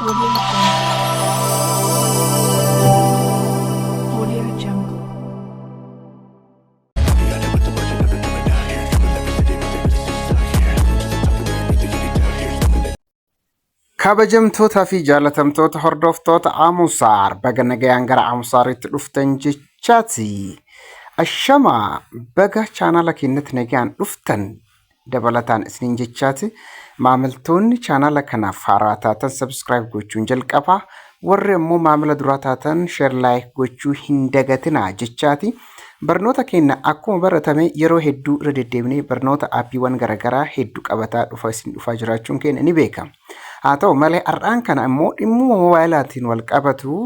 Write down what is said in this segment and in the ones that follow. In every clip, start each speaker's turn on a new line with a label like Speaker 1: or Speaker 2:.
Speaker 1: Audio Jungle.
Speaker 2: Kabajamtoota fi jaalatamtoota hordoftoota Amusaar baga nagayaan gara Amusaaritti dhuftan jechaati. Ashama baga chaanala keenyatti nagayaan dhuftan dabalataan isiniin jechaati. Maamiltoonni chaanala kanaaf haaraa taatan subscribe gochuun jalqabaa. Warri immoo maamila duraa taatan share like gochuu hin dagatinaa jechaati. Barnoota keenya akkuma baratame yeroo hedduu irra deddeebinee barnoota aappiiwwan garaagaraa hedduu qabataa dhufaa jiraachuun keenya ni beekama. Haa ta'u malee har'aan kana immoo dhimma mobaayilaatiin wal qabatu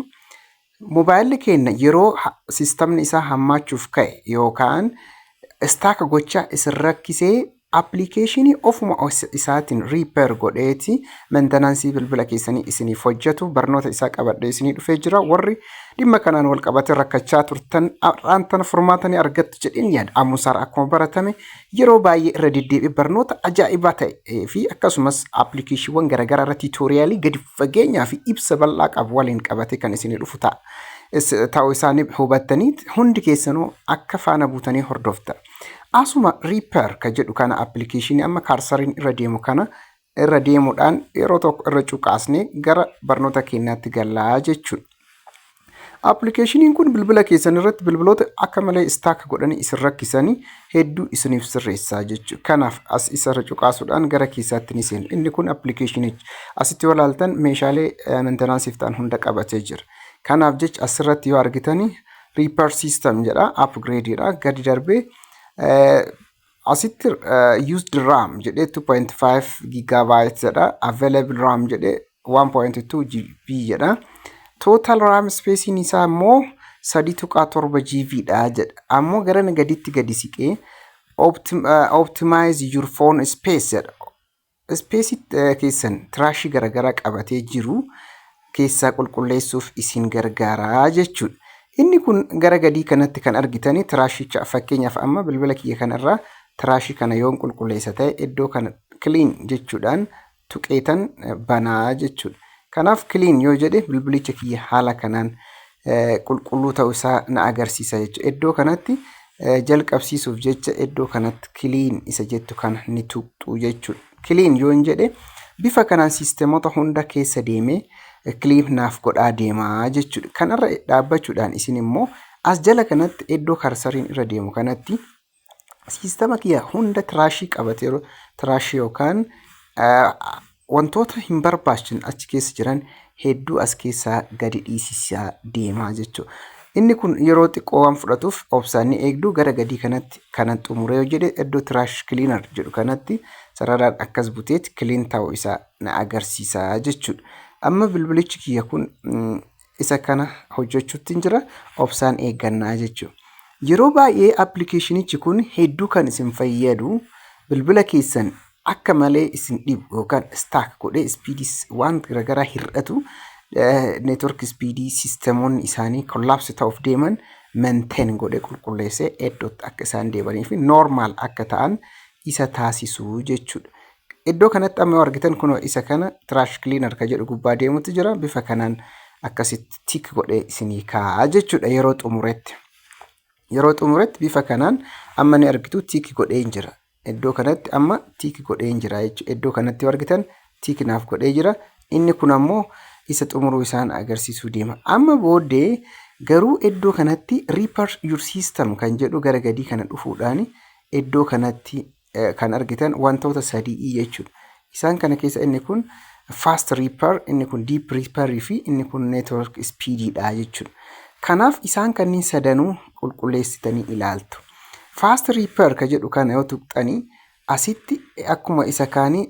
Speaker 2: mobaayilli keenya yeroo sistamni isaa hammaachuuf ka'e yookaan istaaka gochaa isin rakkisee appilikeeshinii ofuma isaatiin riiper godheeti maintenaansii bilbila keessanii isiniif hojjetu barnoota isaa qabadhee isinii dhufee jira. Warri dhimma kanaan wal qabate rakkachaa turtan har'aan tana furmaatanii argattu jedhin yaada. Amusaar akkuma baratame yeroo baay'ee irra deddeebi'ee barnoota ajaa'ibaa ta'ee fi akkasumas appilikeeshiniiwwan garaagaraa irra tiitoriyaalii gadi fageenyaa fi ibsa bal'aa qabu waliin qabate kan isinii dhufu ta'a. Ta'uu isaanii hubattanii hundi keessanuu akka faana buutanii hordofta. Asuma Reaper ka jedhu kana appilikeeshinii amma kaarsariin irra deemu kana irra deemuudhaan yeroo tokko irra cuqaasnee gara barnoota keenyaatti galaa jechuudha. Appilikeeshiniin kun bilbila keessan irratti bilbiloota akka malee istaaka godhanii isin rakkisanii hedduu isiniif sirreessaa jechuudha. Kanaaf as isarra cuqaasuudhaan gara keessaatti ni seenu. Inni kun appilikeeshinii asitti yoo ilaaltan meeshaalee maintenaansiif ta'an hunda qabatee jira. Kanaaf jecha asirratti yoo argitanii Reaper System jedha upgradeedha gadi darbee asitti used RAM jedhee 2.5 gigabyte jedha available RAM jedhee 1.2 GB jedha total RAM space isaa immoo 3.7 GB dha jedha ammoo gara gaditti gadi siqee optimize your phone space jedha space keessan trashii garaagaraa qabatee jiru keessaa qulqulleessuuf isin gargaaraa jechuudha. Inni kun gara gadii kanatti kan argitanii tiraashicha fakkeenyaaf amma bilbila kiyya kanarraa tiraashii kana yoon qulqulleessa ta'e iddoo kana clean jechuudhaan tuqeetan banaa jechuudha. Kanaaf clean yoo jedhe bilbilicha kiyya haala kanaan qulqulluu ta'uu isaa na agarsiisa jechuudha. Iddoo kanatti jalqabsiisuuf jecha iddoo kanatti clean isa jettu kana ni tuqxu jechuudha. Clean yoon jedhe bifa kanaan siisteemota hunda keessa deemee clean naaf godhaa deemaa jechuudha. Kanarra dhaabbachuudhaan isin immoo as jala kanatti iddoo karsariin irra deemu kanatti siistema kiyya hunda tiraashii qabatee tiraashii yookaan wantoota hin barbaachifne achi keessa jiran hedduu as keessaa gadi dhiisisaa deemaa jechuudha. Inni kun yeroo xiqqoo waan fudhatuuf obsaan eegduu gara gadii kanatti kanan xumuree yoo jedhe iddoo tiraash cleaner jedhu kanatti sararaan akkas buteetti clean ta'uu isaa na agarsiisa jechuudha. Amma bilbilichi kiyya kun isa kana hojjechuutti jira obsaan eeggannaa jechuudha. Yeroo baay'ee appilikeeshinichi kun hedduu kan isin fayyadu bilbila keessan akka malee isin dhibu yookaan stack godhee speedis waan garaagaraa hir'atu network speedii sisteemoonni isaanii kollaapsi ta'uuf deeman maintain godhee qulqulleessee iddootti akka isaan deemanii fi normal akka ta'an isa taasisuu jechuudha. Iddoo kanatti amma argitan kun isa kana trash cleaner ka jedhu gubbaa deemutti jira bifa kanaan akkasitti tik godhee isinii kaa'a jechuudha yeroo xumuretti. Yeroo xumuretti bifa kanaan amma ni argitu tik godhee jira. Iddoo kanatti amma tik godhee jira jechuudha. Iddoo kanatti argitan tik naaf godhee jira. Inni kun ammoo isa xumuruu isaan agarsiisuu deema. Amma booddee garuu iddoo kanatti reaper your system kan jedhu gara gadii kana dhufuudhaan iddoo kanatti kan argitan wantoota sadii jechuudha. Isaan kana keessa inni kun fast reaper, inni kun deep reaper fi inni kun network speed dha jechuudha. Kanaaf isaan kanneen sadanuu qulqulleessitanii ilaaltu. Fast reaper ka jedhu kana yoo tuqxanii asitti akkuma isa kaanii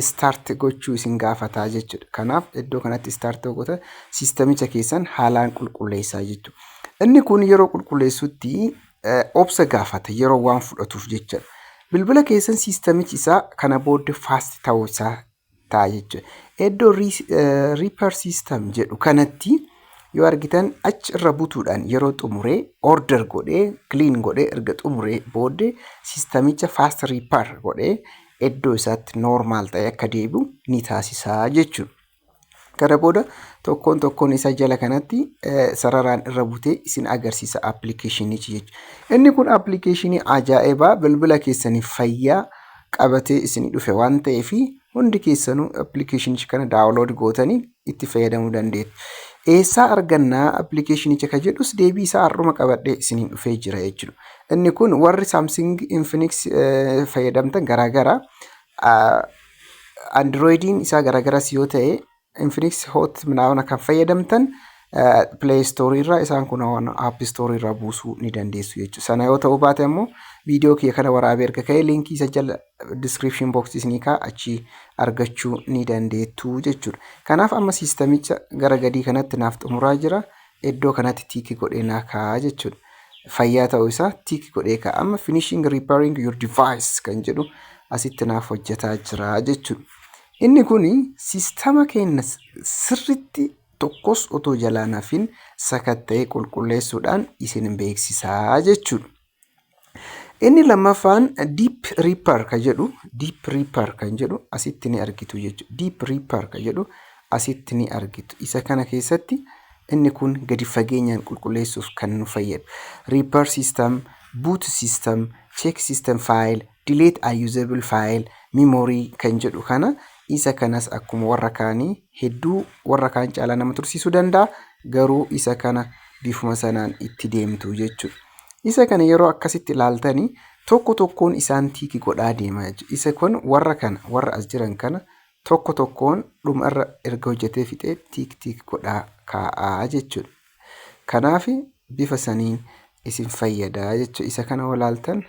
Speaker 2: start gochuu isin gaafataa jechuudha. Kanaaf iddoo kanatti start goota siistamicha keessan haalaan qulqulleessaa jechuudha. Inni kun yeroo qulqulleessutti obsa gaafata yeroo waan fudhatuuf jechuudha. Bilbila keessan siistamichi isaa kana booddee fast ta'uu isaa ta'a jechuudha. Iddoo reaper system jedhu kanatti yoo argitan achi irra butuudhaan yeroo xumuree order godhee clean godhee erga xumuree booddee siistamicha fast reaper godhee iddoo isaatti normal ta'e akka deebi'u ni taasisaa jechuudha. Kana booda tokkoon isa jala kanatti sararaan irra butee isin agarsiisa appilikeeshinichi jechuudha. Inni kun appilikeeshinii ajaa'ibaa bilbila keessaniif fayyaa qabatee isin dhufe waan ta'eef hundi keessanuu appilikeeshinicha kana daawunlood gootanii itti fayyadamuu dandeettu. Eessaa argannaa appilikeeshinicha ka jedhus deebii isaa har'uma qabadhee isiniin dhufee jira jechuudha. Inni kun warri Samsung Infinix fayyadamtan garaagaraa Androidiin isaa garaagaras yoo ta'e Infinix Hot ምናምን kan fayyadamtan Play Store irraa isaan kun App Store irraa buusuu ni dandeessu jechuudha. Sana yoo ta'uu baate immoo viidiyoo kiyya kana waraabee erga ka'ee linkii isa jala description box isinii achi argachuu ni dandeettu jechuudha. Kanaaf amma siistamicha gara gadii kanatti naaf xumuraa jira. Iddoo kanatti tiikii godhee naa kaa'aa jechuudha. Fayyaa ta'uu isaa tiikii godhee kaa'a. Amma finishing repairing your device kan jedhu asitti naaf hojjetaa jira jechuudha. Inni kun siistama keenya sirriitti tokkos otoo jalaa nafin sakatta'ee qulqulleessuudhaan isin beeksisaa jechuudha. Inni lammaffaan deep repair kan jedhu asitti ni argitu jechuudha. Deep repair kan jedhu asitti ni argitu. Isa kana keessatti inni kun gadi fageenyaan qulqulleessuuf kan nu fayyadu. Repair system, boot system, check system file, delete unusable file, memory kan jedhu kana isa kanas akkuma warra kaanii hedduu warra kaan caalaa nama tursiisuu danda'a. Garuu isa kana bifuma sanaan itti deemtu jechuudha. Isa kana yeroo akkasitti ilaaltanii tokkoon isaan tiikii godhaa deemaa jechuudha. Isa kun warra as jiran kana tokkoon dhumarra erga hojjetee fixee tiik godhaa kaa'aa jechuudha. Kanaaf bifa saniin isin fayyadaa jechuudha. Isa kana walaaltan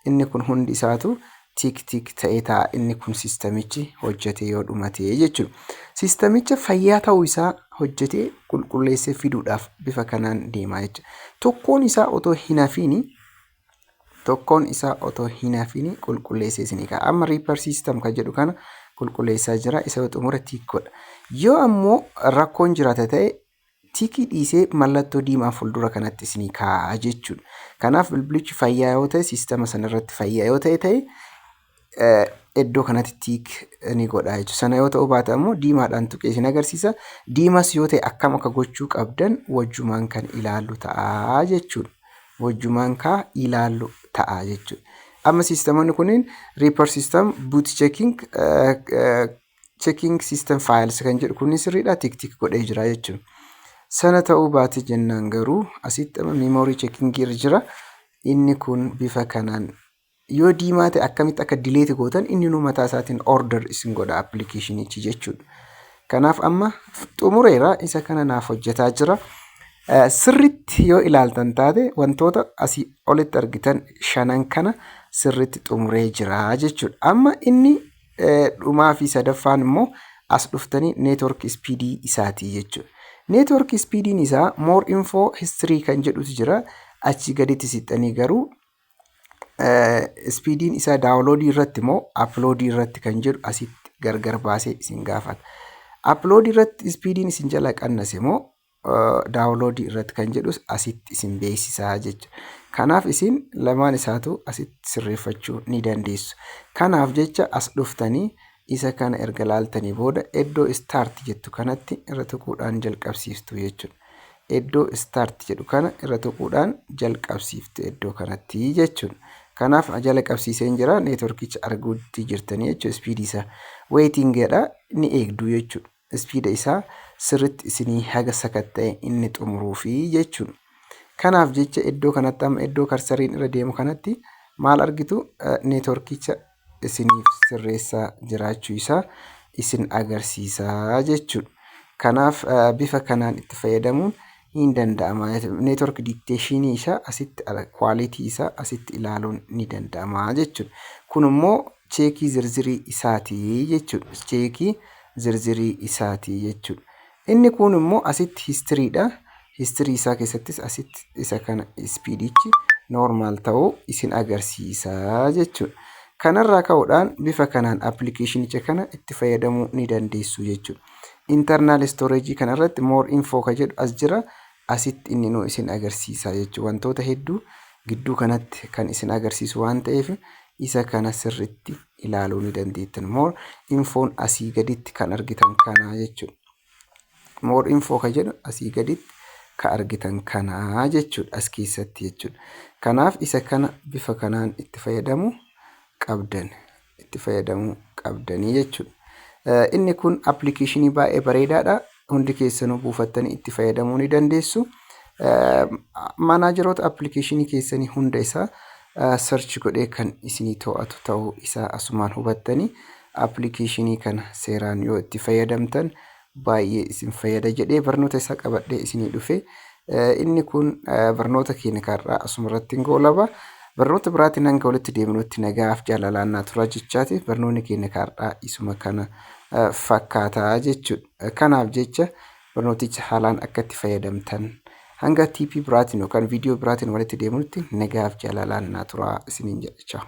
Speaker 2: inni kun hundi isaatu tiik ta'ee ta'a. Inni kun siistamichi hojjetee yoo dhumatee jechuudha. Siistamicha fayyaa ta'uu isaa hojjetee qulqulleessee fiduudhaaf bifa kanaan deemaa jechuudha. Tokkoon isaa otoo hin hafiin qulqulleessee isinii kaa'a. Amma repair system kan jedhu kana qulqulleessaa jira. Isa yoo xumure tiik godha. Yoo ammoo rakkoon jiraata ta'e tiikii dhiisee mallattoo diimaa fuuldura kanatti isinii kaa'a jechuudha. Kanaaf bilbilichi fayyaa yoo ta'e siistama sanarratti fayyaa yoo ta'e iddoo kanatti tiik ni godha jechuudha. Sana yoo ta'uu baate ammoo diimaadhaan tuqee isin agarsiisa. Diimas yoo ta'e akkam akka gochuu qabdan wajjumaan kan ilaallu ta'a jechuudha. Amma siistamoonni kunniin repair system, boot checking system files kan jedhu kunniin sirriidha. Tiik godhee jira jechuudha. Sana ta'uu baate jennaan garuu asitti memory checking irra jira. Inni kun bifa kanaan yoo diimaa ta'e akkamitti akka delete gootan inni nu mataa isaatiin order isin godha appilikeeshinichi jechuudha. Kanaaf amma xumureera. Isa kana naaf hojjetaa jira. Sirriitti yoo ilaaltan taate wantoota asii olitti argitan shanan kana sirriitti xumuree jira jechuudha. Amma inni dhumaa fi sadaffaan immoo as dhuftanii network speedii isaati jechuudha. Network speediin isaa more info history kan jedhutu jira. Achi gaditti siqxanii garuu speediin isaa daawunloodii irratti moo uploadii irratti kan jedhu asitti gargar baasee isin gaafata. Uploadii irratti speediin isin jala qannase moo daawunloodii irratti kan jedhus asitti isin beeksisaa jechuudha. Kanaaf isin lamaan isaatu asitti sirreeffachuu ni dandeessu. Kanaaf jecha as dhuftanii isa kana erga laaltanii booda iddoo start jettu kanatti irra tuquudhaan jalqabsiiftu jechuudha. Iddoo start jedhu kana irra tuquudhaan jalqabsiiftu iddoo kanatti jechuudha. Kanaaf jala qabsiiseen jira. Neetworkicha arguutti jirtanii jechuudha. Speed isaa waitingedha ni eegdu jechuudha. Speed isaa sirriitti isinii haga sakatta'e inni xumuruufi jechuudha. Kanaaf jecha iddoo kanatti amma iddoo karsariin irra deemu kanatti maal argitu neetworkicha isiniif sirreessaa jiraachuu isaa isin agarsiisaa jechuudha. Kanaaf bifa kanaan itti fayyadamuun hin danda'ama. Network dictation isaa asitti quality isaa asitti ilaaluun ni danda'ama jechuudha. Kun immoo cheekii zirzirii isaati jechuudha. Inni kun immoo asitti historyidha. History isaa keessattis asitti isa kana speedichi normal ta'uu isin agarsiisa jechuudha. Kanarraa ka'uudhaan bifa kanaan appilikeeshinicha kana itti fayyadamuu ni dandeessu jechuudha. Internal storage kanarratti more info ka jedhu as jira. Asitti inni nu isin agarsiisa jechuudha. Wantoota hedduu gidduu kanatti kan isin agarsiisu waan ta'eef isa kana sirriitti ilaaluu ni dandeettan. More infoon asii gaditti kan argitan kana jechuudha. more info ka jedhu asii gaditti ka argitan kanaa jechuudha as keessatti jechuudha. Kanaaf isa kana bifa kanaan itti fayyadamuu qabdanii jechuudha. Inni kun appilikeeshinii baay'ee bareedaadha. Hundi keessanuu buufattanii itti fayyadamuu ni dandeessu. Manaajeroota appilikeeshinii keessanii hunda isaa search godhee kan isinii to'atu ta'uu isaa asumaan hubattanii appilikeeshinii kana seeraan yoo itti fayyadamtan baay'ee isin fayyada jedhee barnoota isaa qabadhee isinii dhufe. Inni kun barnoota keenya kanarraa asumarratti goolaba. Barnoota biraatiin hanga walitti deemnutti nagaaf jaalalaan naa tura jechaati. Barnoonni keenya kanarraa isuma kana fakkaataa jechuudha. Kanaaf jecha barnooticha haalaan akka itti fayyadamtan hanga TP biraatiin yookaan viidiyoo biraatiin walitti deemnutti nagaaf jaalalaan naa tura isiniin jedha.